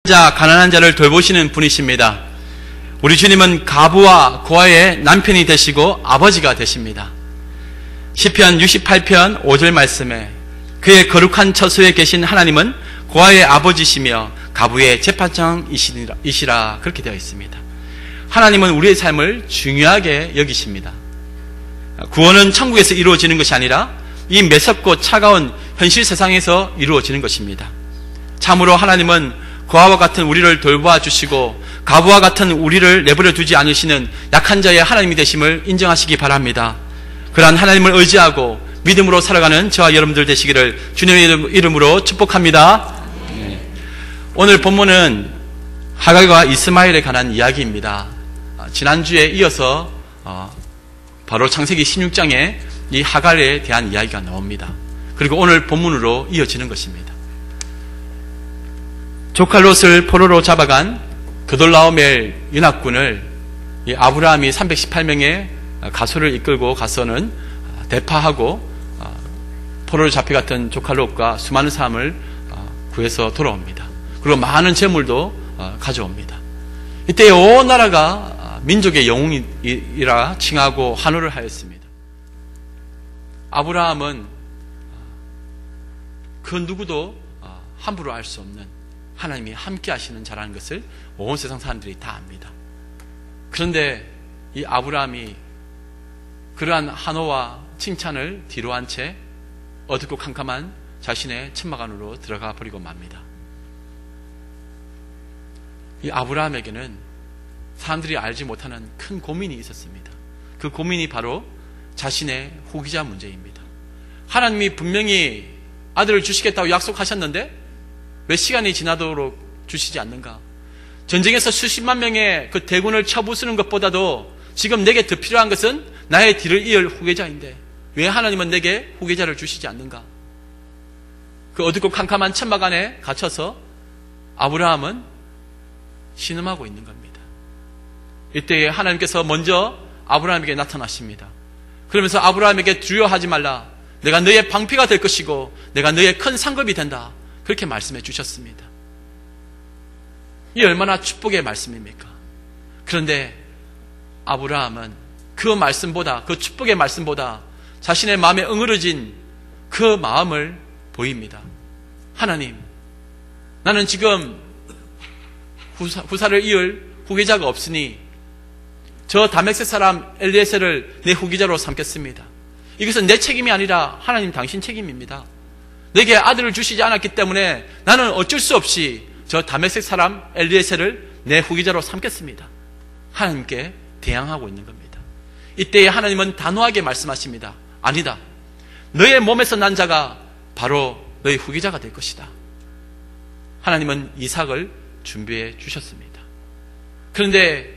가난한 자를 돌보시는 분이십니다. 우리 주님은 가부와 고아의 남편이 되시고 아버지가 되십니다. 시편 68편 5절 말씀에 그의 거룩한 처소에 계신 하나님은 고아의 아버지시며 가부의 재판장이시라 그렇게 되어 있습니다. 하나님은 우리의 삶을 중요하게 여기십니다. 구원은 천국에서 이루어지는 것이 아니라 이 매섭고 차가운 현실 세상에서 이루어지는 것입니다. 참으로 하나님은 고아와 같은 우리를 돌보아 주시고 가부와 같은 우리를 내버려 두지 않으시는 약한 자의 하나님이 되심을 인정하시기 바랍니다. 그러한 하나님을 의지하고 믿음으로 살아가는 저와 여러분들 되시기를 주님의 이름으로 축복합니다. 오늘 본문은 하갈과 이스마엘에 관한 이야기입니다. 지난주에 이어서 바로 창세기 16장에 이 하갈에 대한 이야기가 나옵니다. 그리고 오늘 본문으로 이어지는 것입니다. 조카 롯을 포로로 잡아간 그돌라오멜 연합군을 아브라함이 318명의 가소를 이끌고 가서는 대파하고 포로로 잡혀갔던 조카 롯과 수많은 사람을 구해서 돌아옵니다. 그리고 많은 재물도 가져옵니다. 이때 온 나라가 민족의 영웅이라 칭하고 환호를 하였습니다. 아브라함은 그 누구도 함부로 알 수 없는 하나님이 함께 하시는 자라는 것을 온 세상 사람들이 다 압니다. 그런데 이 아브라함이 그러한 환호와 칭찬을 뒤로한 채 어둡고 캄캄한 자신의 천막 안으로 들어가 버리고 맙니다. 이 아브라함에게는 사람들이 알지 못하는 큰 고민이 있었습니다. 그 고민이 바로 자신의 후기자 문제입니다. 하나님이 분명히 아들을 주시겠다고 약속하셨는데 왜 시간이 지나도록 주시지 않는가? 전쟁에서 수십만 명의 그 대군을 쳐부수는 것보다도 지금 내게 더 필요한 것은 나의 뒤를 이을 후계자인데 왜 하나님은 내게 후계자를 주시지 않는가? 그 어둡고 캄캄한 천막 안에 갇혀서 아브라함은 신음하고 있는 겁니다. 이때에 하나님께서 먼저 아브라함에게 나타나십니다. 그러면서 아브라함에게 두려워하지 말라. 내가 너의 방패가 될 것이고 내가 너의 큰 상급이 된다. 그렇게 말씀해 주셨습니다. 이 얼마나 축복의 말씀입니까? 그런데 아브라함은 그 말씀보다, 그 축복의 말씀보다 자신의 마음에 응어러진 그 마음을 보입니다. 하나님, 나는 지금 후사를 이을 후계자가 없으니 저 다메섹 사람 엘리에셀을 내 후계자로 삼겠습니다. 이것은 내 책임이 아니라 하나님 당신 책임입니다. 내게 아들을 주시지 않았기 때문에 나는 어쩔 수 없이 저 다메섹 사람 엘리에셀을 내 후계자로 삼겠습니다. 하나님께 대항하고 있는 겁니다. 이때에 하나님은 단호하게 말씀하십니다. 아니다. 너의 몸에서 난 자가 바로 너의 후계자가 될 것이다. 하나님은 이삭을 준비해 주셨습니다. 그런데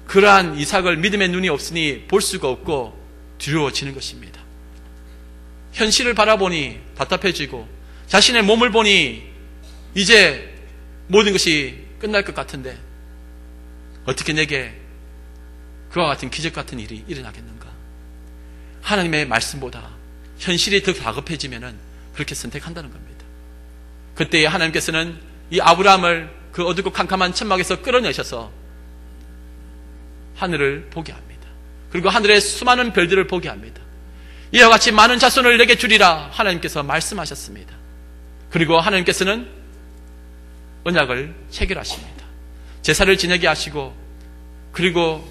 그러한 이삭을 믿음의 눈이 없으니 볼 수가 없고 두려워지는 것입니다. 현실을 바라보니 답답해지고 자신의 몸을 보니 이제 모든 것이 끝날 것 같은데 어떻게 내게 그와 같은 기적 같은 일이 일어나겠는가? 하나님의 말씀보다 현실이 더 다급해지면 그렇게 선택한다는 겁니다. 그때 하나님께서는 이 아브라함을 그 어둡고 캄캄한 천막에서 끌어내셔서 하늘을 보게 합니다. 그리고 하늘의 수많은 별들을 보게 합니다. 이와 같이 많은 자손을 내게 주리라 하나님께서 말씀하셨습니다. 그리고 하나님께서는 언약을 체결하십니다. 제사를 지내게 하시고 그리고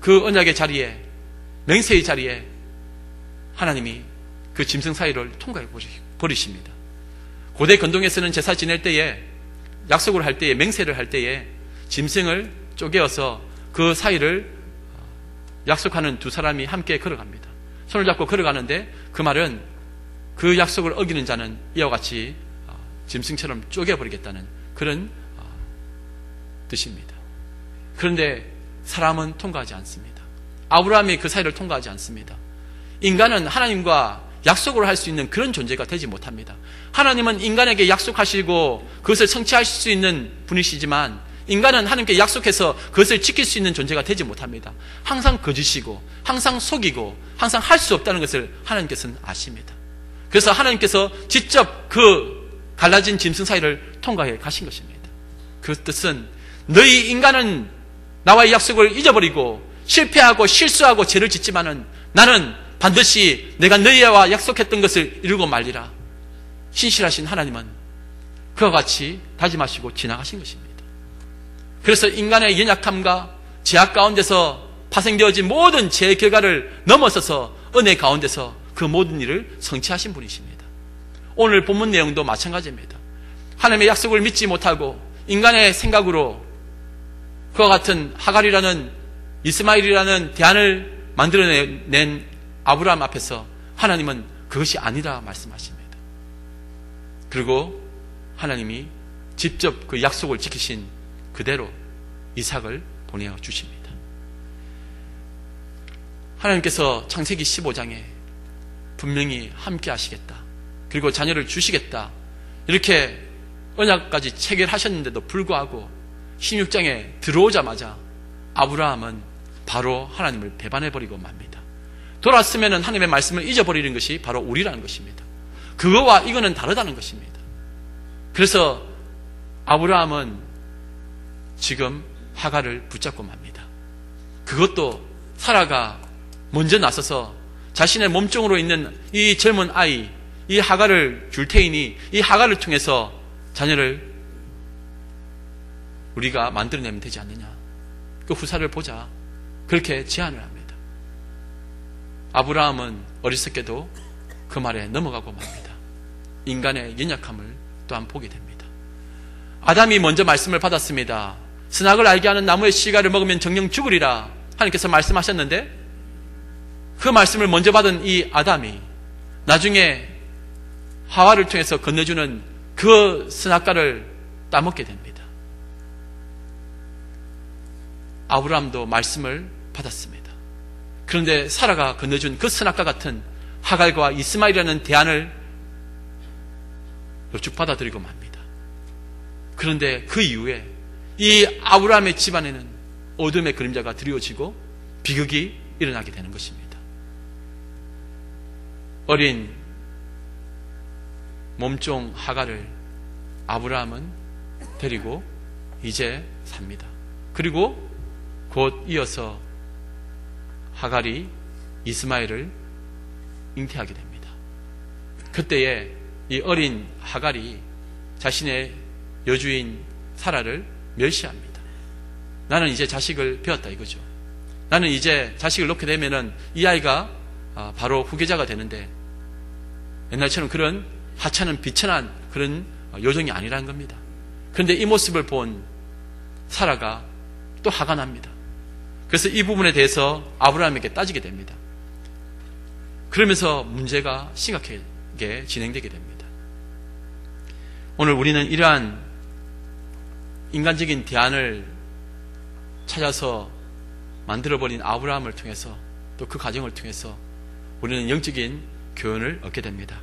그 언약의 자리에 맹세의 자리에 하나님이 그 짐승 사이를 통과해 버리십니다. 고대 건동에서는 제사 지낼 때에 약속을 할 때에 맹세를 할 때에 짐승을 쪼개어서 그 사이를 약속하는 두 사람이 함께 걸어갑니다. 손을 잡고 걸어가는데 그 말은 그 약속을 어기는 자는 이와 같이 짐승처럼 쪼개버리겠다는 그런 뜻입니다. 그런데 사람은 통과하지 않습니다. 아브라함이 그 사이를 통과하지 않습니다. 인간은 하나님과 약속을 할 수 있는 그런 존재가 되지 못합니다. 하나님은 인간에게 약속하시고 그것을 성취하실 수 있는 분이시지만 인간은 하나님께 약속해서 그것을 지킬 수 있는 존재가 되지 못합니다. 항상 거짓이고 항상 속이고 항상 할 수 없다는 것을 하나님께서는 아십니다. 그래서 하나님께서 직접 그 갈라진 짐승 사이를 통과해 가신 것입니다. 그 뜻은 너희 인간은 나와의 약속을 잊어버리고 실패하고 실수하고 죄를 짓지만은 나는 반드시 내가 너희와 약속했던 것을 이루고 말리라. 신실하신 하나님은 그와 같이 다짐하시고 지나가신 것입니다. 그래서 인간의 연약함과 죄악 가운데서 파생되어진 모든 죄의 결과를 넘어서서 은혜 가운데서 그 모든 일을 성취하신 분이십니다. 오늘 본문 내용도 마찬가지입니다. 하나님의 약속을 믿지 못하고 인간의 생각으로 그와 같은 하갈이라는 이스마엘이라는 대안을 만들어낸 아브라함 앞에서 하나님은 그것이 아니라 말씀하십니다. 그리고 하나님이 직접 그 약속을 지키신 그대로 이삭을 보내어 주십니다. 하나님께서 창세기 15장에 분명히 함께 하시겠다, 그리고 자녀를 주시겠다, 이렇게 언약까지 체결하셨는데도 불구하고 16장에 들어오자마자 아브라함은 바로 하나님을 배반해버리고 맙니다. 돌았으면 하나님의 말씀을 잊어버리는 것이 바로 우리라는 것입니다. 그거와 이거는 다르다는 것입니다. 그래서 아브라함은 지금 하갈을 붙잡고 맙니다. 그것도 사라가 먼저 나서서 자신의 몸종으로 있는 이 젊은 아이, 이 하갈을 줄 테이니 이 하갈을 통해서 자녀를 우리가 만들어내면 되지 않느냐, 그 후사를 보자, 그렇게 제안을 합니다. 아브라함은 어리석게도 그 말에 넘어가고 맙니다. 인간의 연약함을 또한 보게 됩니다. 아담이 먼저 말씀을 받았습니다. 선악을 알게 하는 나무의 씨가를 먹으면 정녕 죽으리라 하나님께서 말씀하셨는데, 그 말씀을 먼저 받은 이 아담이 나중에 하와를 통해서 건네주는 그 선악과를 따먹게 됩니다. 아브라함도 말씀을 받았습니다. 그런데 사라가 건네준 그 선악과 같은 하갈과 이스마엘이라는 대안을 쭉 받아들이고 맙니다. 그런데 그 이후에 이 아브라함의 집안에는 어둠의 그림자가 드리워지고 비극이 일어나게 되는 것입니다. 어린 몸종 하갈을 아브라함은 데리고 이제 삽니다. 그리고 곧 이어서 하갈이 이스마엘을 잉태하게 됩니다. 그때에 이 어린 하갈이 자신의 여주인 사라를 멸시합니다. 나는 이제 자식을 배웠다 이거죠. 나는 이제 자식을 놓게 되면은 이 아이가 바로 후계자가 되는데 옛날처럼 그런 하찮은 비천한 그런 요정이 아니라는 겁니다. 그런데 이 모습을 본 사라가 또 화가 납니다. 그래서 이 부분에 대해서 아브라함에게 따지게 됩니다. 그러면서 문제가 심각하게 진행되게 됩니다. 오늘 우리는 이러한 인간적인 대안을 찾아서 만들어버린 아브라함을 통해서, 또 그 과정을 통해서 우리는 영적인 교훈을 얻게 됩니다.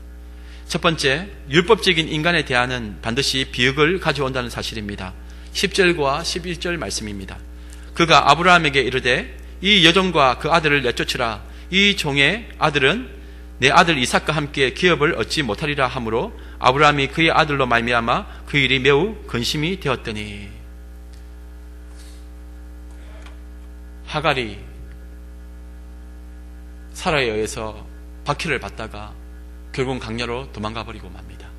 첫 번째, 율법적인 인간의 대안은 반드시 비극을 가져온다는 사실입니다. 10절과 11절 말씀입니다. 그가 아브라함에게 이르되 이 여종과 그 아들을 내쫓으라. 이 종의 아들은 내 아들 이삭과 함께 기업을 얻지 못하리라 하므로 아브라함이 그의 아들로 말미암아 그 일이 매우 근심이 되었더니. 하갈이 사라에 의해서 박해를 받다가 결국은 강야로 도망가 버리고 맙니다.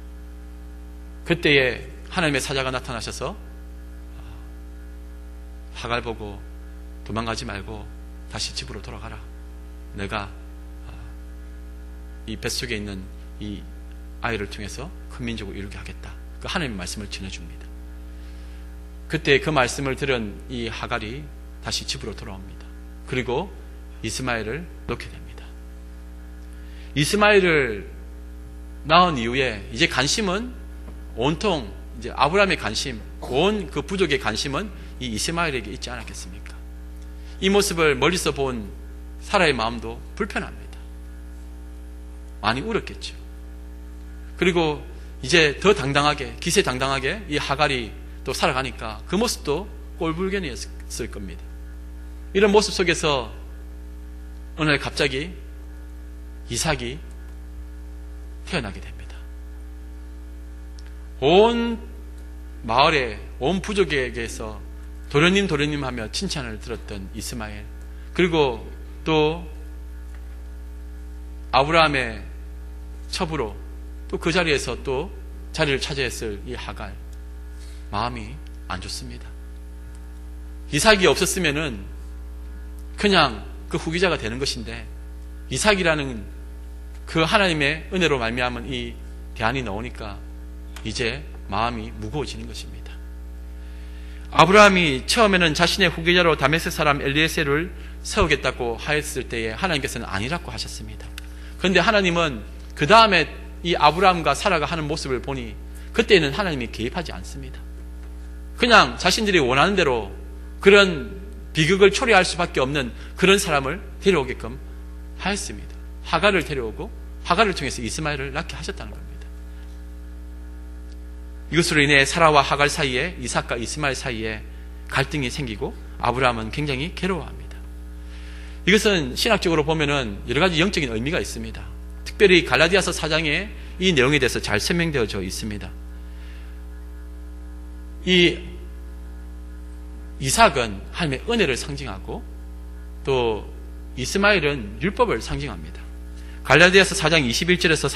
그때에 하나님의 사자가 나타나셔서 하갈 보고 도망가지 말고 다시 집으로 돌아가라. 내가 이 뱃속에 있는 이 아이를 통해서 큰 민족을 이루게 하겠다. 그 하나님의 말씀을 전해줍니다. 그때 그 말씀을 들은 이 하갈이 다시 집으로 돌아옵니다. 그리고 이스마엘을 놓게 됩니다. 이스마엘을 낳은 이후에 이제 관심은 온통 이제 아브라함의 관심, 온 그 부족의 관심은 이 이스마엘에게 있지 않았겠습니까? 이 모습을 멀리서 본 사라의 마음도 불편합니다. 많이 울었겠죠. 그리고 이제 더 당당하게, 기세당당하게 이 하갈이 또 살아가니까 그 모습도 꼴불견이었을 겁니다. 이런 모습 속에서 어느 날 갑자기 이삭이 태어나게 됩니다. 온 마을의 온 부족에게서 도련님 하며 칭찬을 들었던 이스마엘, 그리고 또 아브라함의 첩으로 또 그 자리에서 또 자리를 차지했을 이 하갈, 마음이 안 좋습니다. 이삭이 없었으면은 그냥 그 후기자가 되는 것인데, 이삭이라는 그 하나님의 은혜로 말미암은 이 대안이 나오니까 이제 마음이 무거워지는 것입니다. 아브라함이 처음에는 자신의 후계자로 다메섹 사람 엘리에셀을 세우겠다고 하였을 때에 하나님께서는 아니라고 하셨습니다. 그런데 하나님은 그 다음에 이 아브라함과 사라가 하는 모습을 보니 그때는 하나님이 개입하지 않습니다. 그냥 자신들이 원하는 대로 그런 비극을 초래할 수밖에 없는 그런 사람을 데려오게끔 하였습니다. 하갈을 데려오고 하갈을 통해서 이스마엘을 낳게 하셨다는 겁니다. 이것으로 인해 사라와 하갈 사이에, 이삭과 이스마엘 사이에 갈등이 생기고 아브라함은 굉장히 괴로워합니다. 이것은 신학적으로 보면은 여러 가지 영적인 의미가 있습니다. 특별히 갈라디아서 4장에 이 내용에 대해서 잘 설명되어져 있습니다. 이 이삭은 하나님의 은혜를 상징하고 또 이스마엘은 율법을 상징합니다. 갈라디아서 4장 21절에서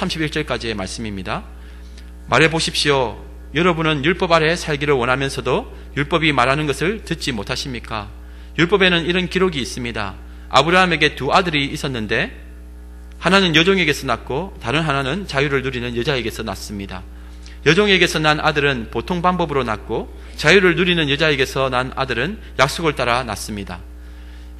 31절까지의 말씀입니다. 말해보십시오. 여러분은 율법 아래 살기를 원하면서도 율법이 말하는 것을 듣지 못하십니까? 율법에는 이런 기록이 있습니다. 아브라함에게 두 아들이 있었는데 하나는 여종에게서 낳고 다른 하나는 자유를 누리는 여자에게서 낳습니다. 여종에게서 난 아들은 보통 방법으로 낳고 자유를 누리는 여자에게서 난 아들은 약속을 따라 낳습니다.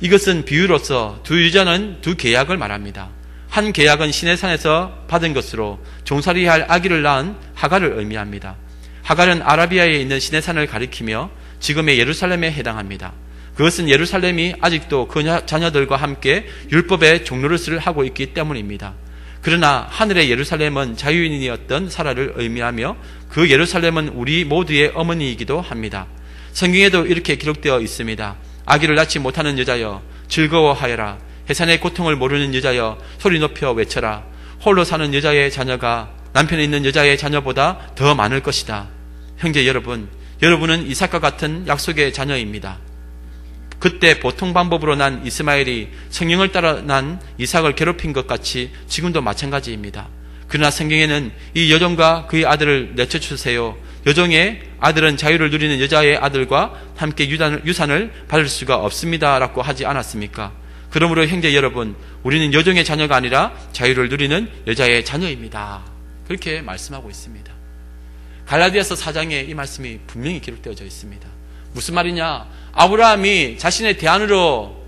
이것은 비유로서 두 유자는 두 계약을 말합니다. 한 계약은 시내산에서 받은 것으로 종살이할 아기를 낳은 하갈을 의미합니다. 하갈은 아라비아에 있는 시내산을 가리키며 지금의 예루살렘에 해당합니다. 그것은 예루살렘이 아직도 그 자녀들과 함께 율법의 종노릇을 하고 있기 때문입니다. 그러나 하늘의 예루살렘은 자유인이었던 사라를 의미하며 그 예루살렘은 우리 모두의 어머니이기도 합니다. 성경에도 이렇게 기록되어 있습니다. 아기를 낳지 못하는 여자여 즐거워하여라. 해산의 고통을 모르는 여자여 소리 높여 외쳐라. 홀로 사는 여자의 자녀가 남편이 있는 여자의 자녀보다 더 많을 것이다. 형제 여러분, 여러분은 이삭과 같은 약속의 자녀입니다. 그때 보통 방법으로 난 이스마엘이 성령을 따라 난 이삭을 괴롭힌 것 같이 지금도 마찬가지입니다. 그러나 성경에는 이 여종과 그의 아들을 내쳐주세요. 여종의 아들은 자유를 누리는 여자의 아들과 함께 유산을 받을 수가 없습니다 라고 하지 않았습니까? 그러므로 형제 여러분, 우리는 여종의 자녀가 아니라 자유를 누리는 여자의 자녀입니다. 그렇게 말씀하고 있습니다. 갈라디아서 4장에 이 말씀이 분명히 기록되어져 있습니다. 무슨 말이냐? 아브라함이 자신의 대안으로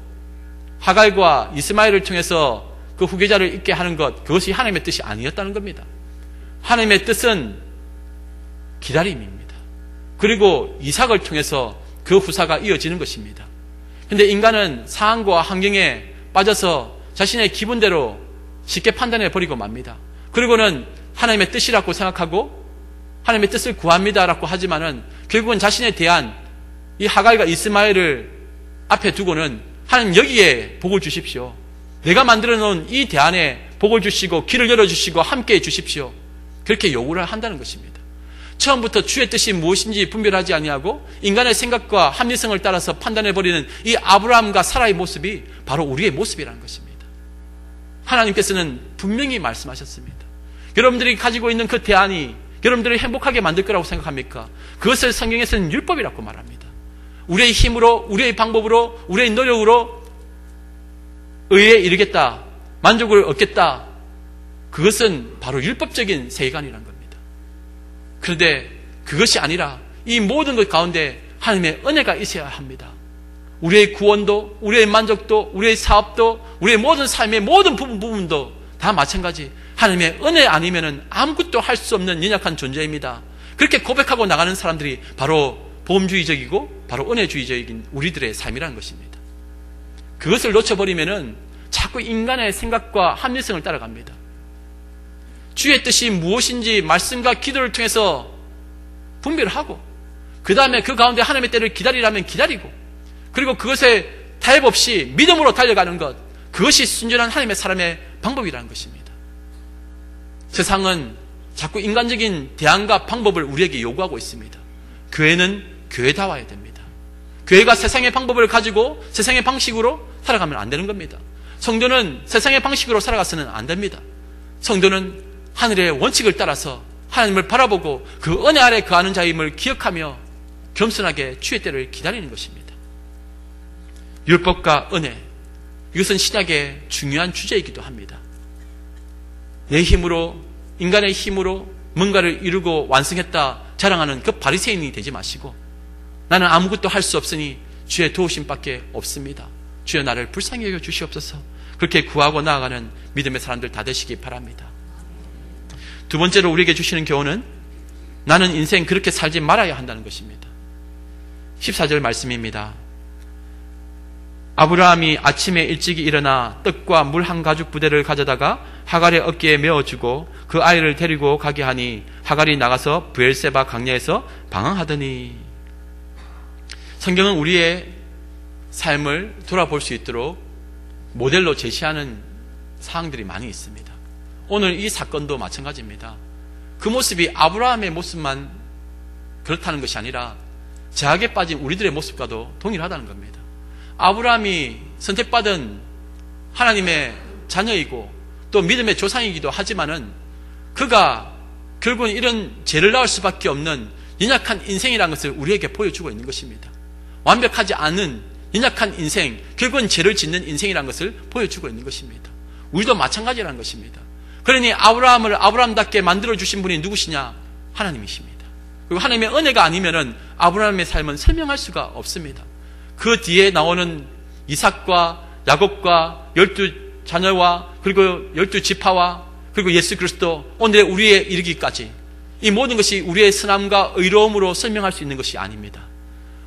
하갈과 이스마엘을 통해서 그 후계자를 있게 하는 것, 그것이 하나님의 뜻이 아니었다는 겁니다. 하나님의 뜻은 기다림입니다. 그리고 이삭을 통해서 그 후사가 이어지는 것입니다. 그런데 인간은 상황과 환경에 빠져서 자신의 기분대로 쉽게 판단해 버리고 맙니다. 그리고는 하나님의 뜻이라고 생각하고 하나님의 뜻을 구합니다라고 하지만은 결국은 자신의 대안, 이 하갈과 이스마엘을 앞에 두고는 하나님 여기에 복을 주십시오. 내가 만들어 놓은 이 대안에 복을 주시고 길을 열어주시고 함께해 주십시오. 그렇게 요구를 한다는 것입니다. 처음부터 주의 뜻이 무엇인지 분별하지 아니하고 인간의 생각과 합리성을 따라서 판단해버리는 이 아브라함과 사라의 모습이 바로 우리의 모습이라는 것입니다. 하나님께서는 분명히 말씀하셨습니다. 여러분들이 가지고 있는 그 대안이 여러분들을 행복하게 만들 거라고 생각합니까? 그것을 성경에서는 율법이라고 말합니다. 우리의 힘으로, 우리의 방법으로, 우리의 노력으로 의에 이르겠다, 만족을 얻겠다, 그것은 바로 율법적인 세계관이라는 겁니다. 그런데 그것이 아니라 이 모든 것 가운데 하나님의 은혜가 있어야 합니다. 우리의 구원도, 우리의 만족도, 우리의 사업도, 우리의 모든 삶의 모든 부분도 다 마찬가지. 하나님의 은혜 아니면은 아무것도 할 수 없는 연약한 존재입니다. 그렇게 고백하고 나가는 사람들이 바로 보험주의적이고 바로 은혜주의적인 우리들의 삶이라는 것입니다. 그것을 놓쳐버리면은 자꾸 인간의 생각과 합리성을 따라갑니다. 주의 뜻이 무엇인지 말씀과 기도를 통해서 분별하고 그 다음에 그 가운데 하나님의 때를 기다리라면 기다리고 그리고 그것에 타협 없이 믿음으로 달려가는 것, 그것이 순전한 하나님의 사람의 방법이라는 것입니다. 세상은 자꾸 인간적인 대안과 방법을 우리에게 요구하고 있습니다. 교회는 교회다워야 됩니다. 교회가 세상의 방법을 가지고 세상의 방식으로 살아가면 안 되는 겁니다. 성도는 세상의 방식으로 살아가서는 안 됩니다. 성도는 하늘의 원칙을 따라서 하나님을 바라보고 그 은혜 아래 거하는 자임을 기억하며 겸손하게 주의 때를 기다리는 것입니다. 율법과 은혜, 이것은 신약의 중요한 주제이기도 합니다. 내 힘으로, 인간의 힘으로 뭔가를 이루고 완성했다 자랑하는 그 바리새인이 되지 마시고, 나는 아무것도 할 수 없으니 주의 도우심밖에 없습니다. 주여 나를 불쌍히 여겨 주시옵소서. 그렇게 구하고 나아가는 믿음의 사람들 다 되시기 바랍니다. 두 번째로 우리에게 주시는 교훈은 나는 인생 그렇게 살지 말아야 한다는 것입니다. 14절 말씀입니다. 아브라함이 아침에 일찍이 일어나 떡과 물 한 가죽 부대를 가져다가 하갈의 어깨에 메어주고 그 아이를 데리고 가게 하니 하갈이 나가서 브엘세바 강야에서 방황하더니. 성경은 우리의 삶을 돌아볼 수 있도록 모델로 제시하는 사항들이 많이 있습니다. 오늘 이 사건도 마찬가지입니다. 그 모습이 아브라함의 모습만 그렇다는 것이 아니라 제약에 빠진 우리들의 모습과도 동일하다는 겁니다. 아브라함이 선택받은 하나님의 자녀이고 또 믿음의 조상이기도 하지만은 그가 결국은 이런 죄를 낳을 수밖에 없는 연약한 인생이라는 것을 우리에게 보여주고 있는 것입니다. 완벽하지 않은 연약한 인생, 결국은 죄를 짓는 인생이라는 것을 보여주고 있는 것입니다. 우리도 마찬가지라는 것입니다. 그러니 아브라함을 아브라함답게 만들어주신 분이 누구시냐? 하나님이십니다. 그리고 하나님의 은혜가 아니면은 아브라함의 삶은 설명할 수가 없습니다. 그 뒤에 나오는 이삭과 야곱과 12자녀와 그리고 12지파와 그리고 예수 그리스도 오늘의 우리에 이르기까지 이 모든 것이 우리의 선함과 의로움으로 설명할 수 있는 것이 아닙니다.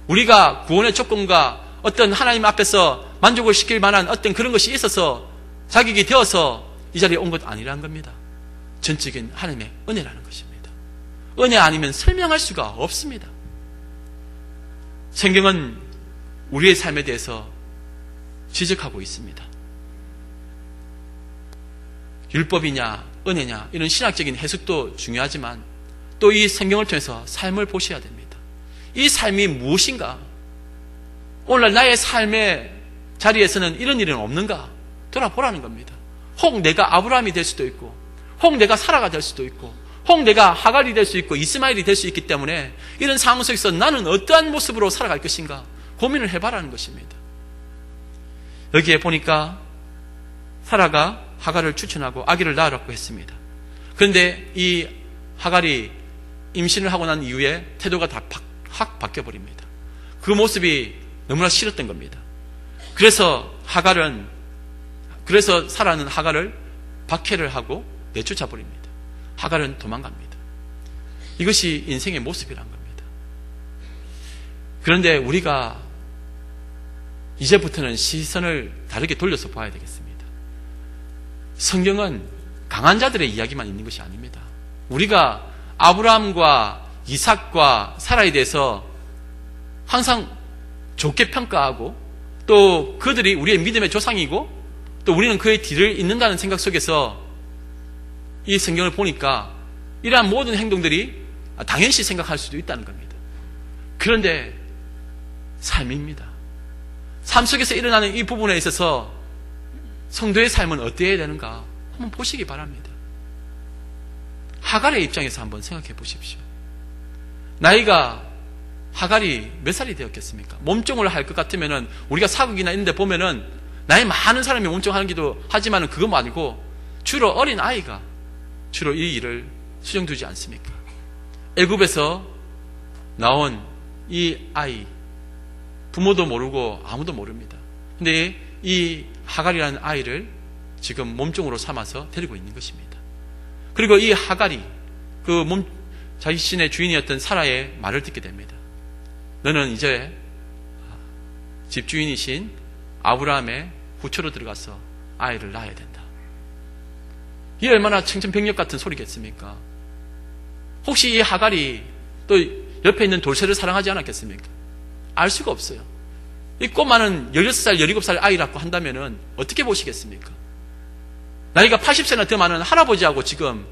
우리가 구원의 조건과 어떤 하나님 앞에서 만족을 시킬 만한 어떤 그런 것이 있어서 자격이 되어서 이 자리에 온 것 아니라는 겁니다. 전적인 하나님의 은혜라는 것입니다. 은혜 아니면 설명할 수가 없습니다. 성경은 우리의 삶에 대해서 지적하고 있습니다. 율법이냐 은혜냐 이런 신학적인 해석도 중요하지만 또 이 성경을 통해서 삶을 보셔야 됩니다. 이 삶이 무엇인가? 오늘날 나의 삶의 자리에서는 이런 일은 없는가? 돌아보라는 겁니다. 혹 내가 아브라함이 될 수도 있고 혹 내가 사라가 될 수도 있고 혹 내가 하갈이 될 수 있고 이스마엘이 될 수 있기 때문에 이런 상황 속에서 나는 어떠한 모습으로 살아갈 것인가 고민을 해봐라는 것입니다. 여기에 보니까 사라가 하갈을 추천하고 아기를 낳으라고 했습니다. 그런데 이 하갈이 임신을 하고 난 이후에 태도가 다 확 바뀌어버립니다. 그 모습이 너무나 싫었던 겁니다. 그래서 사라는 하갈을 박해를 하고 내쫓아 버립니다. 하갈은 도망갑니다. 이것이 인생의 모습이란 겁니다. 그런데 우리가 이제부터는 시선을 다르게 돌려서 봐야 되겠습니다. 성경은 강한 자들의 이야기만 있는 것이 아닙니다. 우리가 아브라함과 이삭과 사라에 대해서 항상 좋게 평가하고 또 그들이 우리의 믿음의 조상이고 또 우리는 그의 뒤를 잇는다는 생각 속에서 이 성경을 보니까 이러한 모든 행동들이 당연시 생각할 수도 있다는 겁니다. 그런데 삶입니다. 삶 속에서 일어나는 이 부분에 있어서 성도의 삶은 어때야 되는가 한번 보시기 바랍니다. 하갈의 입장에서 한번 생각해 보십시오. 나이가 하갈이 몇 살이 되었겠습니까? 몸종을 할 것 같으면은 우리가 사극이나 이런 데 보면은 나이 많은 사람이 몸종하기도 하지만은 그거 말고 주로 어린 아이가 주로 이 일을 수정두지 않습니까? 애굽에서 나온 이 아이 부모도 모르고 아무도 모릅니다. 근데 이 하갈이라는 아이를 지금 몸종으로 삼아서 데리고 있는 것입니다. 그리고 이 하갈이 자신의 주인이었던 사라의 말을 듣게 됩니다. 너는 이제 집주인이신 아브라함의 후처로 들어가서 아이를 낳아야 된다. 이게 얼마나 청천벽력 같은 소리겠습니까? 혹시 이 하갈이 또 옆에 있는 돌쇠를 사랑하지 않았겠습니까? 알 수가 없어요. 이 꼬마는 16살, 17살 아이라고 한다면 어떻게 보시겠습니까? 나이가 80세나 더 많은 할아버지하고 지금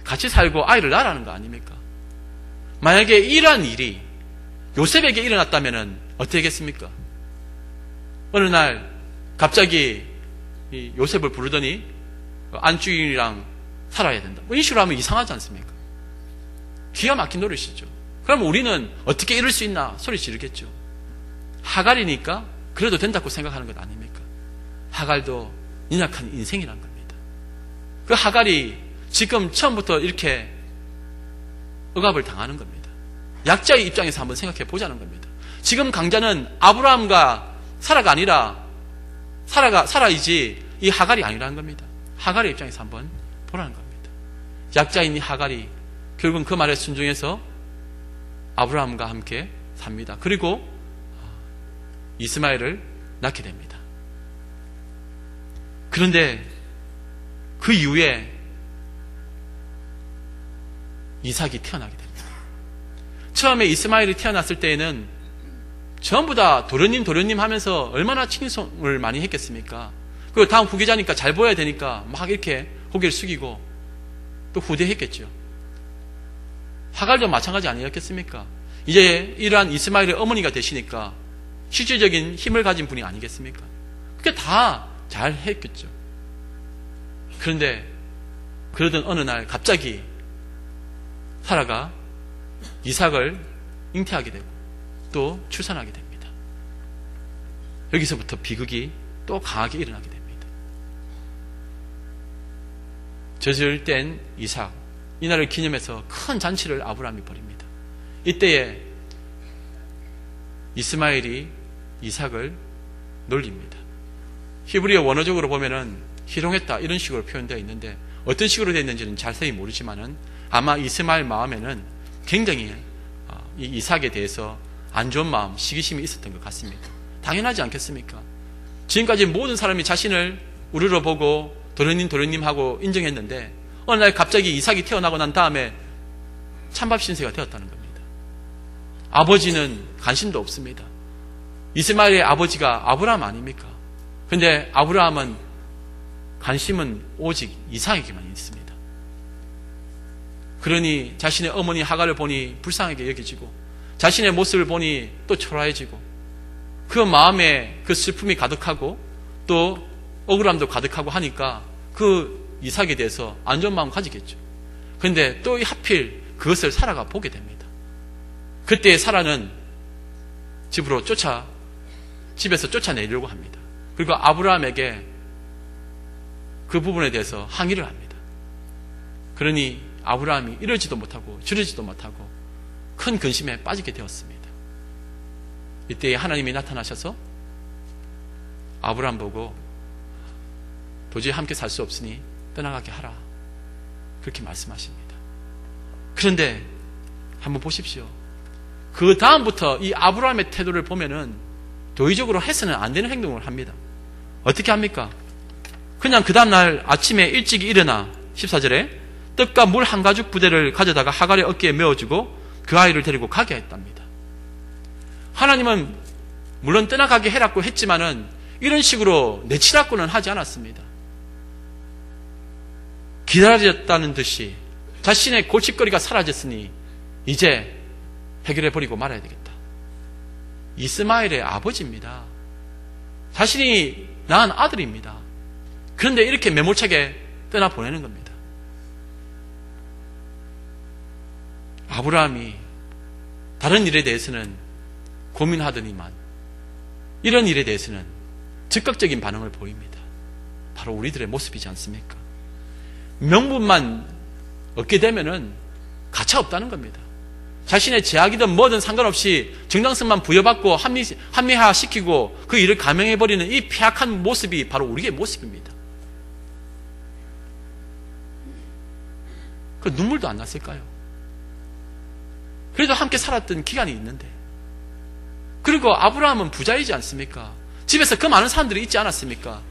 같이 살고 아이를 낳으라는 거 아닙니까? 만약에 이러한 일이 요셉에게 일어났다면 어떻게 겠습니까? 어느 날 갑자기 이 요셉을 부르더니 안주인이랑 살아야 된다. 이 식으로 하면 이상하지 않습니까? 기가 막힌 노릇이죠. 그럼 우리는 어떻게 이럴 수 있나 소리 지르겠죠. 하갈이니까 그래도 된다고 생각하는 것 아닙니까? 하갈도 연약한 인생이란 겁니다. 그 하갈이 지금 처음부터 이렇게 억압을 당하는 겁니다. 약자의 입장에서 한번 생각해 보자는 겁니다. 지금 강자는 아브라함과 사라가 아니라 사라이지 이 하갈이 아니라는 겁니다. 하갈의 입장에서 한번 보라는 겁니다. 약자인 이 하갈이 결국은 그 말에 순종해서 아브라함과 함께 삽니다. 그리고 이스마엘을 낳게 됩니다. 그런데 그 이후에 이삭이 태어나게 됩니다. 처음에 이스마엘이 태어났을 때에는 전부 다 도련님 하면서 얼마나 칭송을 많이 했겠습니까? 그리고 다음 후계자니까 잘 보여야 되니까 막 이렇게 고개를 숙이고 또 후대했겠죠. 하갈도 마찬가지 아니었겠습니까? 이제 이러한 이스마엘의 어머니가 되시니까 실질적인 힘을 가진 분이 아니겠습니까? 그게 다 잘 했겠죠. 그런데 그러던 어느 날 갑자기 사라가 이삭을 잉태하게 되고 또 출산하게 됩니다. 여기서부터 비극이 또 강하게 일어나게 됩니다. 젖을 뗀 이삭, 이날을 기념해서 큰 잔치를 아브라함이 벌입니다. 이때에 이스마엘이 이삭을 놀립니다. 히브리어 원어적으로 보면은 희롱했다 이런 식으로 표현되어 있는데 어떤 식으로 되어 있는지는 자세히 모르지만은 아마 이스마엘 마음에는 굉장히 이 이삭에 대해서 안 좋은 마음, 시기심이 있었던 것 같습니다. 당연하지 않겠습니까? 지금까지 모든 사람이 자신을 우러러보고 도련님 하고 인정했는데 어느 날 갑자기 이삭이 태어나고 난 다음에 찬밥 신세가 되었다는 겁니다. 아버지는 관심도 없습니다. 이스마엘의 아버지가 아브라함 아닙니까? 근데 아브라함은 관심은 오직 이삭에게만 있습니다. 그러니 자신의 어머니 하갈을 보니 불쌍하게 여겨지고 자신의 모습을 보니 또 초라해지고 그 마음에 그 슬픔이 가득하고 또 억울함도 가득하고 하니까 그 이삭에 대해서 안 좋은 마음 가지겠죠. 그런데 또 하필 그것을 사라가 보게 됩니다. 그때 사라는 집에서 쫓아내려고 합니다. 그리고 아브라함에게 그 부분에 대해서 항의를 합니다. 그러니 아브라함이 이러지도 못하고 저러지도 못하고 큰 근심에 빠지게 되었습니다. 이때 하나님이 나타나셔서 아브라함 보고 도저히 함께 살 수 없으니 떠나가게 하라 그렇게 말씀하십니다. 그런데 한번 보십시오. 그 다음부터 이 아브라함의 태도를 보면은 도의적으로 해서는 안 되는 행동을 합니다. 어떻게 합니까? 그냥 그 다음날 아침에 일찍 일어나 14절에 떡과 물 한 가죽 부대를 가져다가 하갈의 어깨에 메어주고 그 아이를 데리고 가게 했답니다. 하나님은 물론 떠나가게 해라고 했지만은 이런 식으로 내치라고는 하지 않았습니다. 기다렸다는 듯이 자신의 골칫거리가 사라졌으니 이제 해결해버리고 말아야 되겠다. 이스마엘의 아버지입니다. 자신이 낳은 아들입니다. 그런데 이렇게 매몰차게 떠나보내는 겁니다. 아브라함이 다른 일에 대해서는 고민하더니만 이런 일에 대해서는 즉각적인 반응을 보입니다. 바로 우리들의 모습이지 않습니까? 명분만 얻게 되면은 가차 없다는 겁니다. 자신의 제약이든 뭐든 상관없이 정당성만 부여받고 합리화시키고 그 일을 감행해버리는 이 폐악한 모습이 바로 우리의 모습입니다. 그 눈물도 안 났을까요? 그래도 함께 살았던 기간이 있는데, 그리고 아브라함은 부자이지 않습니까? 집에서 그 많은 사람들이 있지 않았습니까?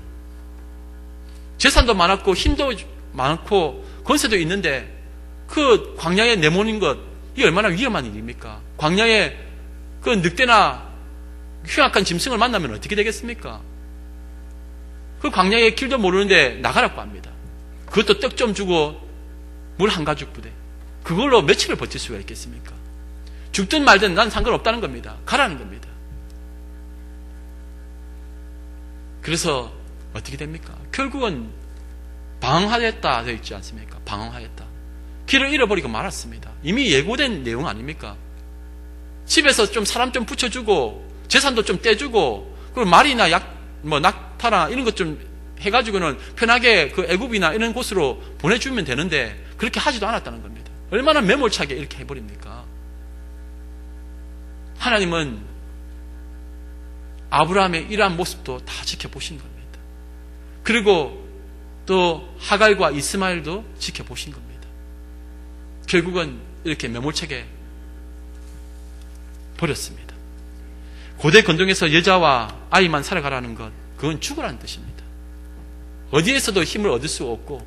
재산도 많았고 힘도 많고 권세도 있는데 그 광야에 내모는 것, 이 얼마나 위험한 일입니까? 광야에 그 늑대나 흉악한 짐승을 만나면 어떻게 되겠습니까? 그 광야의 길도 모르는데 나가라고 합니다. 그것도 떡 좀 주고 물 한 가죽 부대. 그걸로 며칠을 버틸 수가 있겠습니까? 죽든 말든 난 상관없다는 겁니다. 가라는 겁니다. 그래서 어떻게 됩니까? 결국은 방황하였다 되어 있지 않습니까? 방황하였다. 길을 잃어버리고 말았습니다. 이미 예고된 내용 아닙니까? 집에서 좀 사람 좀 붙여주고 재산도 좀 떼주고 그리고 말이나 낙타나 이런 것 좀 해가지고는 편하게 그 애굽이나 이런 곳으로 보내주면 되는데 그렇게 하지도 않았다는 겁니다. 얼마나 매몰차게 이렇게 해버립니까? 하나님은 아브라함의 이러한 모습도 다 지켜보신 겁니다. 그리고 또 하갈과 이스마엘도 지켜보신 겁니다. 결국은 이렇게 매몰차게 버렸습니다. 고대 건동에서 여자와 아이만 살아가라는 것, 그건 죽으라는 뜻입니다. 어디에서도 힘을 얻을 수 없고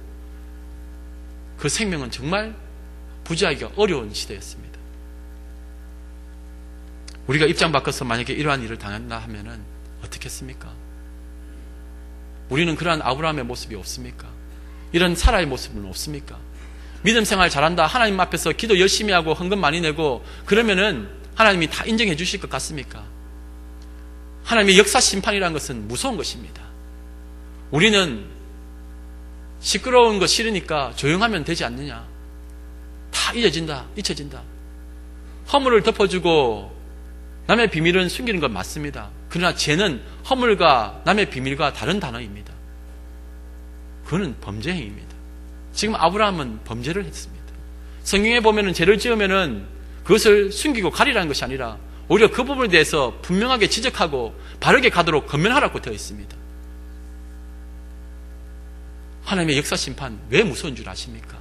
그 생명은 정말 부지하기가 어려운 시대였습니다. 우리가 입장 바꿔서 만약에 이러한 일을 당한다 하면은 어떻게 했습니까? 우리는 그러한 아브라함의 모습이 없습니까? 이런 사라의 모습은 없습니까? 믿음 생활 잘한다, 하나님 앞에서 기도 열심히 하고 헌금 많이 내고 그러면은 하나님이 다 인정해 주실 것 같습니까? 하나님의 역사 심판이라는 것은 무서운 것입니다. 우리는 시끄러운 거 싫으니까 조용하면 되지 않느냐. 다 잊혀진다. 허물을 덮어주고 남의 비밀은 숨기는 건 맞습니다. 그러나 죄는 허물과 남의 비밀과 다른 단어입니다. 그거는 범죄 행위입니다. 지금 아브라함은 범죄를 했습니다. 성경에 보면은 죄를 지으면은 그것을 숨기고 가리라는 것이 아니라 오히려 그 부분에 대해서 분명하게 지적하고 바르게 가도록 권면하라고 되어 있습니다. 하나님의 역사 심판 왜 무서운 줄 아십니까?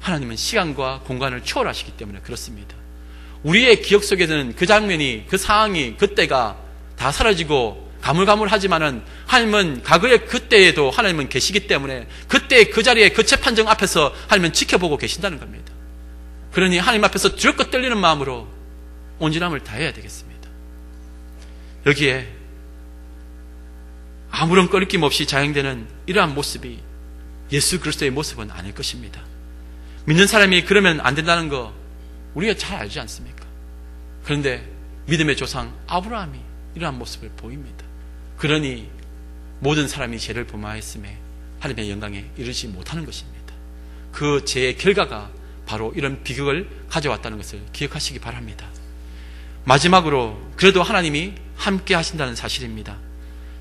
하나님은 시간과 공간을 초월하시기 때문에 그렇습니다. 우리의 기억 속에는 그 장면이, 그 상황이, 그때가 다 사라지고 가물가물하지만은 하나님은 과거의 그때에도 하나님은 계시기 때문에 그때 그 자리에 그 재판정 앞에서 하나님은 지켜보고 계신다는 겁니다. 그러니 하나님 앞에서 두렵고 떨리는 마음으로 온전함을 다해야 되겠습니다. 여기에 아무런 꺼리낌 없이 자행되는 이러한 모습이 예수 그리스도의 모습은 아닐 것입니다. 믿는 사람이 그러면 안 된다는 거 우리가 잘 알지 않습니까? 그런데 믿음의 조상 아브라함이 이러한 모습을 보입니다. 그러니 모든 사람이 죄를 범하였음에 하나님의 영광에 이르지 못하는 것입니다. 그 죄의 결과가 바로 이런 비극을 가져왔다는 것을 기억하시기 바랍니다. 마지막으로 그래도 하나님이 함께 하신다는 사실입니다.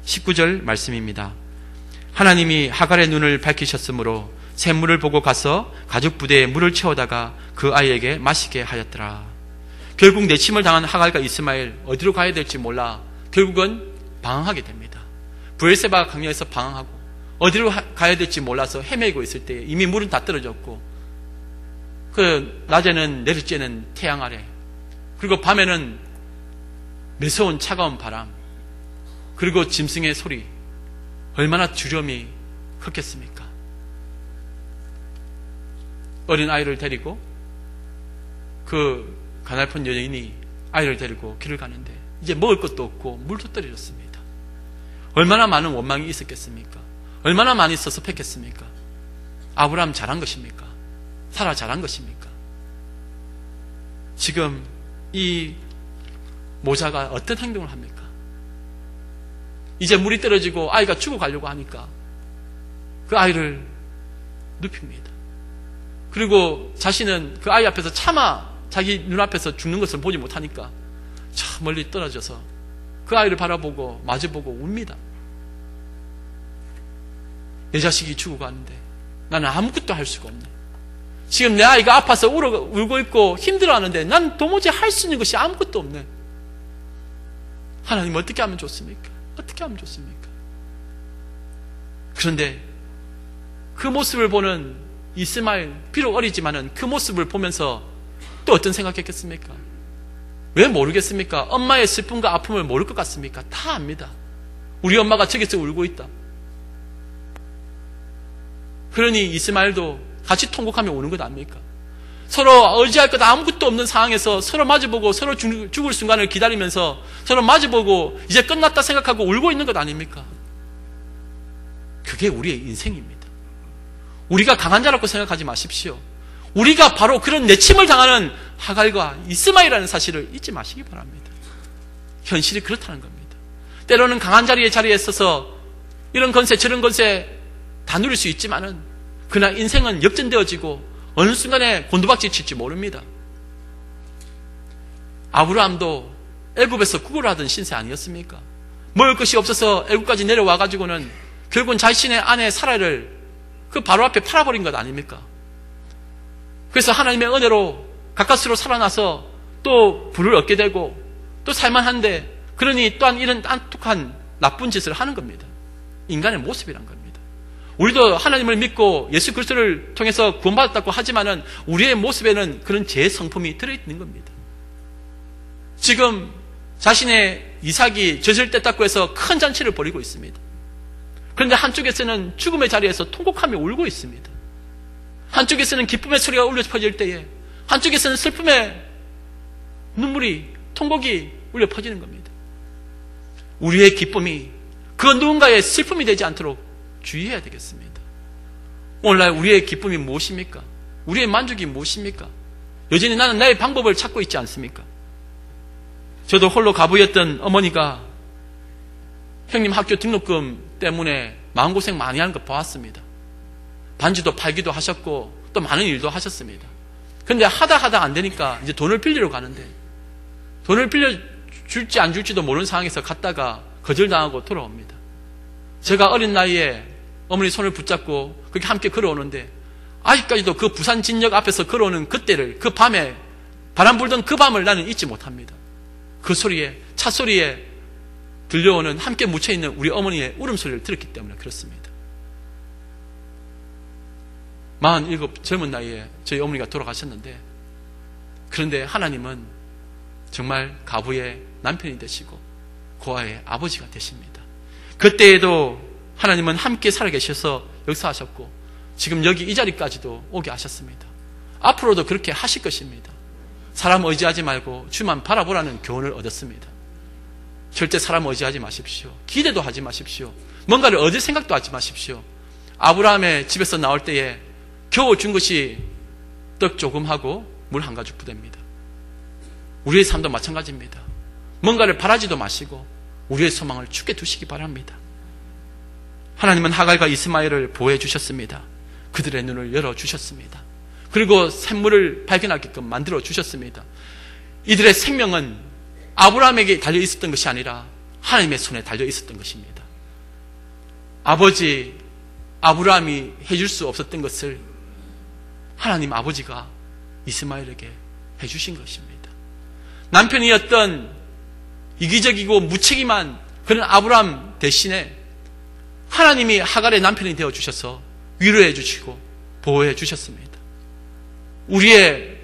19절 말씀입니다. 하나님이 하갈의 눈을 밝히셨으므로 샘물을 보고 가서 가죽 부대에 물을 채우다가 그 아이에게 마시게 하였더라. 결국 내침을 당한 하갈과 이스마엘 어디로 가야 될지 몰라 결국은 방황하게 됩니다. 브엘세바 강야에서 방황하고 어디로 가야 될지 몰라서 헤매고 있을 때 이미 물은 다 떨어졌고 그 낮에는 내리쬐는 태양 아래 그리고 밤에는 매서운 차가운 바람 그리고 짐승의 소리 얼마나 두려움이 컸겠습니까? 어린 아이를 데리고 그 가날픈 여인이 아이를 데리고 길을 가는데 이제 먹을 것도 없고 물도 떨어졌습니다. 얼마나 많은 원망이 있었겠습니까? 얼마나 많이 섭섭했겠습니까? 아브라함 잘한 것입니까? 사라 잘한 것입니까? 지금 이 모자가 어떤 행동을 합니까? 이제 물이 떨어지고 아이가 죽어가려고 하니까 그 아이를 눕힙니다. 그리고 자신은 그 아이 앞에서 차마 자기 눈앞에서 죽는 것을 보지 못하니까 저 멀리 떨어져서 그 아이를 바라보고 마주보고 웁니다. 내 자식이 죽어가는데 나는 아무것도 할 수가 없네. 지금 내 아이가 아파서 울고 있고 힘들어하는데 난 도무지 할 수 있는 것이 아무것도 없네. 하나님 어떻게 하면 좋습니까? 어떻게 하면 좋습니까? 그런데 그 모습을 보는 이스마엘 비록 어리지만은 그 모습을 보면서 또 어떤 생각했겠습니까? 왜 모르겠습니까? 엄마의 슬픔과 아픔을 모를 것 같습니까? 다 압니다. 우리 엄마가 저기서 울고 있다. 그러니 이스마엘도 같이 통곡하며 우는 것 아닙니까? 서로 의지할 것 아무것도 없는 상황에서 서로 마주보고 서로 죽을 순간을 기다리면서 서로 마주보고 이제 끝났다 생각하고 울고 있는 것 아닙니까? 그게 우리의 인생입니다. 우리가 강한 자라고 생각하지 마십시오. 우리가 바로 그런 내침을 당하는 하갈과 이스마엘이라는 사실을 잊지 마시기 바랍니다. 현실이 그렇다는 겁니다. 때로는 강한 자리에 서서 이런 건세 저런 건세 다 누릴 수 있지만은 그러나 인생은 역전되어지고 어느 순간에 곤두박질 칠지 모릅니다. 아브라함도 애굽에서 구걸하던 신세 아니었습니까? 먹을 것이 없어서 애굽까지 내려와가지고는 결국은 자신의 아내 사라를 그 바로 앞에 팔아버린 것 아닙니까? 그래서 하나님의 은혜로 가까스로 살아나서 또 부를 얻게 되고 또 살만한데, 그러니 또한 이런 안툭한 나쁜 짓을 하는 겁니다. 인간의 모습이란 겁니다. 우리도 하나님을 믿고 예수 그리스도를 통해서 구원받았다고 하지만은 우리의 모습에는 그런 죄의 성품이 들어있는 겁니다. 지금 자신의 이삭이 젖을 뗐다고 해서 큰 잔치를 벌이고 있습니다. 그런데 한쪽에서는 죽음의 자리에서 통곡하며 울고 있습니다. 한쪽에서는 기쁨의 소리가 울려 퍼질 때에 한쪽에서는 슬픔의 눈물이, 통곡이 울려 퍼지는 겁니다. 우리의 기쁨이 그 누군가의 슬픔이 되지 않도록 주의해야 되겠습니다. 오늘날 우리의 기쁨이 무엇입니까? 우리의 만족이 무엇입니까? 여전히 나는 나의 방법을 찾고 있지 않습니까? 저도 홀로 가부였던 어머니가 형님 학교 등록금 때문에 마음고생 많이 하는 거 보았습니다. 반지도 팔기도 하셨고 또 많은 일도 하셨습니다. 그런데 하다 안 되니까 이제 돈을 빌리러 가는데, 돈을 빌려줄지 안 줄지도 모르는 상황에서 갔다가 거절당하고 돌아옵니다. 제가 어린 나이에 어머니 손을 붙잡고 그렇게 함께 걸어오는데 아직까지도 그 부산 진역 앞에서 걸어오는 그때를, 그 밤에 바람 불던 그 밤을 나는 잊지 못합니다. 그 소리에, 차 소리에 들려오는 함께 묻혀있는 우리 어머니의 울음소리를 들었기 때문에 그렇습니다. 47 젊은 나이에 저희 어머니가 돌아가셨는데, 그런데 하나님은 정말 가부의 남편이 되시고 고아의 아버지가 되십니다. 그때에도 하나님은 함께 살아계셔서 역사하셨고 지금 여기 이 자리까지도 오게 하셨습니다. 앞으로도 그렇게 하실 것입니다. 사람 의지하지 말고 주만 바라보라는 교훈을 얻었습니다. 절대 사람 의지하지 마십시오. 기대도 하지 마십시오. 뭔가를 얻을 생각도 하지 마십시오. 아브라함의 집에서 나올 때에 겨우 준 것이 떡 조금 하고 물 한 가죽 부대입니다. 우리의 삶도 마찬가지입니다. 뭔가를 바라지도 마시고 우리의 소망을 주께 두시기 바랍니다. 하나님은 하갈과 이스마엘을 보호해 주셨습니다. 그들의 눈을 열어주셨습니다. 그리고 샘물을 발견하게끔 만들어 주셨습니다. 이들의 생명은 아브라함에게 달려 있었던 것이 아니라 하나님의 손에 달려 있었던 것입니다. 아버지 아브라함이 해줄 수 없었던 것을 하나님 아버지가 이스마엘에게 해주신 것입니다. 남편이었던 이기적이고 무책임한 그런 아브라함 대신에 하나님이 하갈의 남편이 되어주셔서 위로해 주시고 보호해 주셨습니다. 우리의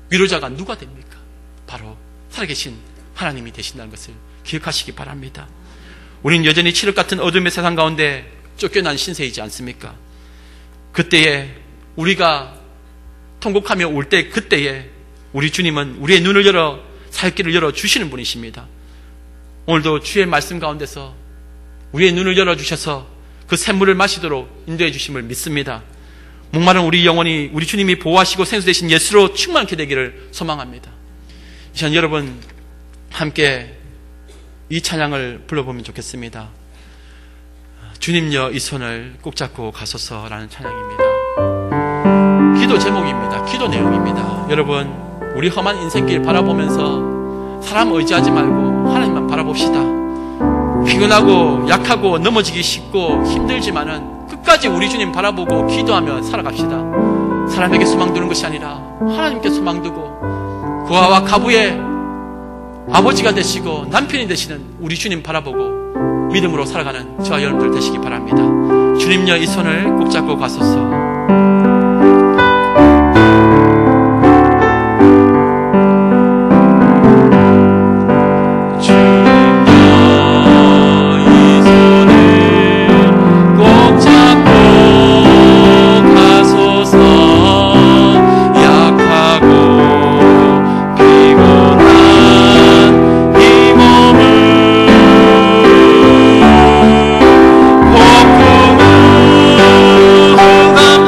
위로자가 누가 됩니까? 바로 살아계신 하나님이 되신다는 것을 기억하시기 바랍니다. 우리는 여전히 칠흑 같은 어둠의 세상 가운데 쫓겨난 신세이지 않습니까? 그때에 우리가 통곡하며 올 때, 그때에 우리 주님은 우리의 눈을 열어 살 길을 열어주시는 분이십니다. 오늘도 주의 말씀 가운데서 우리의 눈을 열어주셔서 그 샘물을 마시도록 인도해 주심을 믿습니다. 목마른 우리 영혼이 우리 주님이 보호하시고 생수되신 예수로 충만케 되기를 소망합니다. 이 시간 여러분 함께 이 찬양을 불러보면 좋겠습니다. 주님여 이 손을 꼭 잡고 가소서라는 찬양입니다. 기도 제목입니다. 기도 내용입니다. 여러분 우리 험한 인생길 바라보면서 사람 의지하지 말고 하나님만 바라봅시다. 피곤하고 약하고 넘어지기 쉽고 힘들지만은 끝까지 우리 주님 바라보고 기도하며 살아갑시다. 사람에게 소망 두는 것이 아니라 하나님께 소망 두고 고아와 가부의 아버지가 되시고 남편이 되시는 우리 주님 바라보고 믿음으로 살아가는 저와 여러분들 되시기 바랍니다. 주님여 이 손을 꼭 잡고 가소서. 오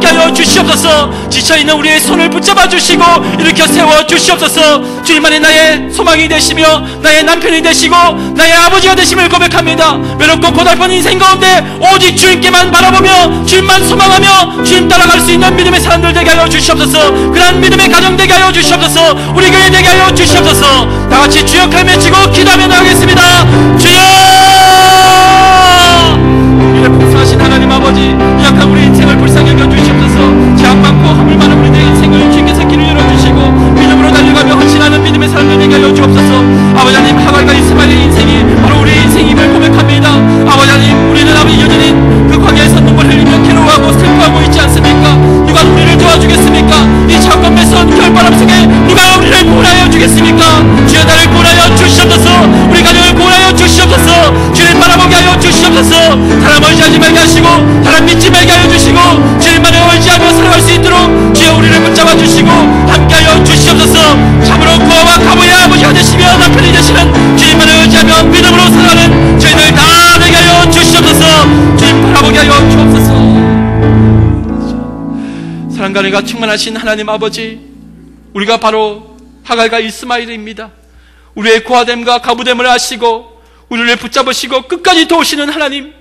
함께 하여 주시옵소서. 지쳐있는 우리의 손을 붙잡아 주시고 일으켜 세워 주시옵소서. 주님만이 나의 소망이 되시며 나의 남편이 되시고 나의 아버지가 되심을 고백합니다. 외롭고 고달픈 인생 가운데 오직 주님께만 바라보며 주님만 소망하며 주님 따라갈 수 있는 믿음의 사람들 되게 하여 주시옵소서. 그러한 믿음의 가정 되게 하여 주시옵소서. 우리 교회 되게 하여 주시옵소서. 다같이 주여 칼 맺히고 기도하며 나가겠습니다. 주여! 이를 풍성하신 하나님 아버지, 약한 우리 인생을 불쌍히 여겨 주시옵소서. 죄악 많고 허물 많은 우리들의 인생을 주님께서 길을 열어주시고 믿음으로 달려가며 헌신하는 믿음의 사람들 되게 하여 주옵소서. 아버지 하나님, 하갈과 이스마엘의 인생이 바로 우리의 인생임을 고백합니다. 아버지 하나님, 우리는 아버지 여전히 그 광야에서 눈물 흘리며 괴로워하고 슬퍼하고 있지 않습니까? 누가 우리를 도와주겠습니까? 이 차가운 매서운 겨울바람 속에 누가 우리를 구원하여 주겠습니까? 주여 나를 구원하여 주시옵소서. 우리 가정을 구원하여 주시옵소서. 주님 바라보게 하여 주시옵소서. 사람 의지하지 말게 하시고 사람 믿지 말게 하여 주시고 주님만을 의지하며 살아갈 수 있도록 주여 우리를 붙잡아 주시고 함께하여 주시옵소서. 참으로 구원과 가부의 아버지가 되시며 남편이 되시는 주님만을 의지하며 믿음으로 살아가는 저희들 다 되게 하여 주시옵소서. 주님 바라보게 하여 주옵소서. 사랑과 은혜가 충만하신 하나님 아버지, 우리가 바로 하갈과 이스마엘입니다. 우리의 고아됨과 가부됨을 아시고 우리를 붙잡으시고 끝까지 도우시는 하나님,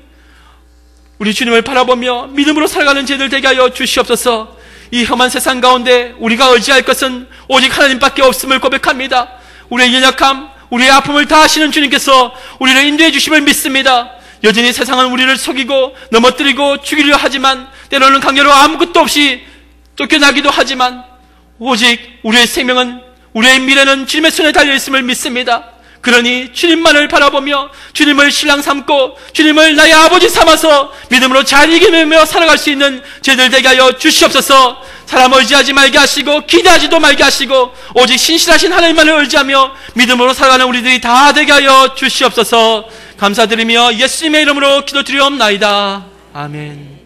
우리 주님을 바라보며 믿음으로 살아가는 저희들 되게 하여 주시옵소서. 이 험한 세상 가운데 우리가 의지할 것은 오직 하나님밖에 없음을 고백합니다. 우리의 연약함, 우리의 아픔을 다 아시는 주님께서 우리를 인도해 주심을 믿습니다. 여전히 세상은 우리를 속이고 넘어뜨리고 죽이려 하지만 때로는 강요로 아무것도 없이 쫓겨나기도 하지만 오직 우리의 생명은, 우리의 미래는 주님의 손에 달려있음을 믿습니다. 그러니 주님만을 바라보며 주님을 신랑 삼고 주님을 나의 아버지 삼아서 믿음으로 잘 이겨내며 살아갈 수 있는 저희들 되게 하여 주시옵소서. 사람 의지하지 말게 하시고 기대하지도 말게 하시고 오직 신실하신 하나님만을 의지하며 믿음으로 살아가는 우리들이 다 되게 하여 주시옵소서. 감사드리며 예수님의 이름으로 기도드리옵나이다. 아멘.